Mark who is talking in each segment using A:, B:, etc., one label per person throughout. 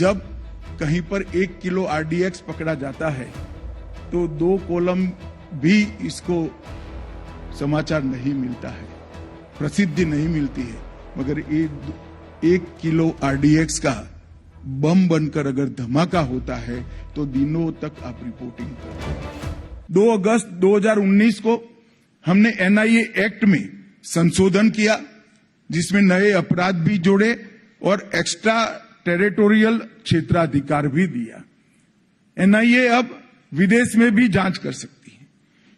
A: जब कहीं पर 1 किलो आरडीएक्स पकड़ा जाता है तो 2 कॉलम भी इसको समाचार नहीं मिलता है, प्रसिद्धि नहीं मिलती है, मगर 1 किलो आरडीएक्स का बम बनकर अगर धमाका होता है तो दिनों तक आप रिपोर्टिंग करें। 2 अगस्त 2019 को हमने एनआईए एक्ट में संशोधन किया, जिसमें नए अपराध भी जोड़े और एक्स्ट्रा टेरिटोरियल क्षेत्राधिकार भी दिया। एनआईए अब विदेश में भी जांच कर सकती है।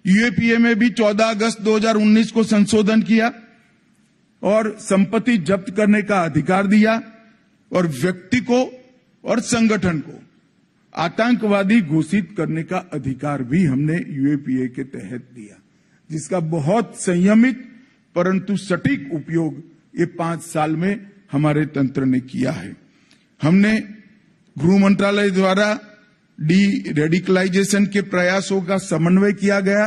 A: यूएपीए में भी 14 अगस्त 2019 को संशोधन किया और संपत्ति जब्त करने का अधिकार दिया और व्यक्ति को और संगठन को आतंकवादी घोषित करने का अधिकार भी हमने यूएपीए के तहत दिया, जिसका बहुत संयमित परंतु सटीक उपयोग ये 5 साल में हमारे तंत्र ने किया है। हमने गृह मंत्रालय द्वारा डी रेडिकलाइजेशन के प्रयासों का समन्वय किया गया।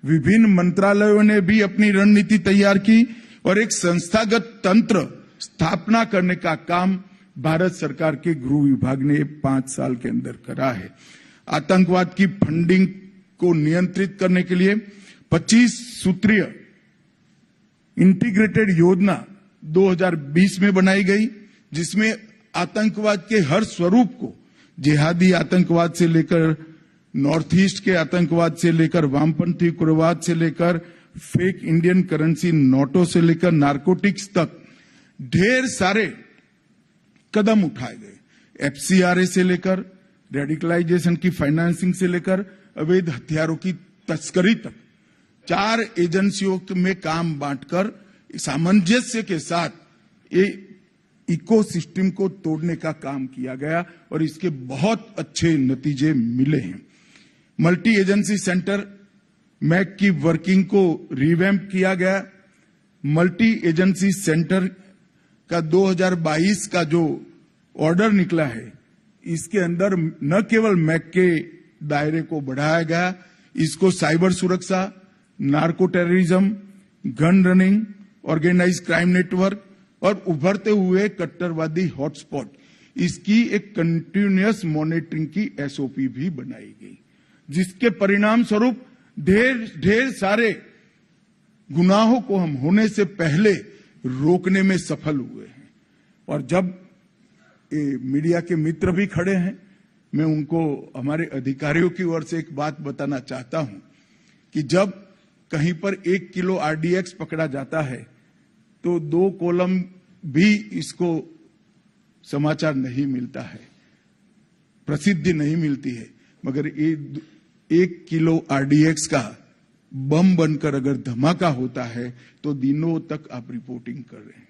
A: विभिन्न मंत्रालयों ने भी अपनी रणनीति तैयार की और एक संस्थागत तंत्र स्थापना करने का काम भारत सरकार के गृह विभाग ने 5 साल के अंदर करा है। आतंकवाद की फंडिंग को नियंत्रित करने के लिए 25 सूत्रीय इंटीग्रेटेड योजना 2020 में बनाई गई, जिसमें आतंकवाद के हर स्वरूप को, जिहादी आतंकवाद से लेकर नॉर्थ ईस्ट के आतंकवाद से लेकर वामपंथी उग्रवाद से लेकर फेक इंडियन करेंसी नोटों से लेकर नारकोटिक्स तक ढेर सारे कदम उठाए गए। एफसीआरए से लेकर रेडिकलाइजेशन की फाइनेंसिंग से लेकर अवैध हथियारों की तस्करी तक 4 एजेंसियों में काम बांटकर सामंजस्य के साथ ये इकोसिस्टम को तोड़ने का काम किया गया और इसके बहुत अच्छे नतीजे मिले हैं। मल्टी एजेंसी सेंटर मैक की वर्किंग को रिवैम्प किया गया। मल्टी एजेंसी सेंटर का 2022 का जो ऑर्डर निकला है, इसके अंदर न केवल मैक के दायरे को बढ़ाया गया, इसको साइबर सुरक्षा, narco terrorism, gun running, organise crime network और उभरते हुए कट्टरवादी हॉटस्पॉट, इसकी एक कंटिन्यूअस मॉनिटरिंग की एसओपी भी बनाई गई, जिसके परिणाम स्वरूप ढेर सारे गुनाहों को हम होने से पहले रोकने में सफल हुए हैं। और जब ये मीडिया के मित्र भी खड़े हैं, मैं उनको हमारे अधिकारियों की ओर से एक बात बताना चाहता हूं कि जब कहीं पर 1 किलो आरडीएक्स पकड़ा जाता है तो 2 कॉलम भी इसको समाचार नहीं मिलता है, प्रसिद्धि नहीं मिलती है, मगर 1 किलो आरडीएक्स का बम बनकर अगर धमाका होता है तो दिनों तक आप रिपोर्टिंग कर रहे हैं।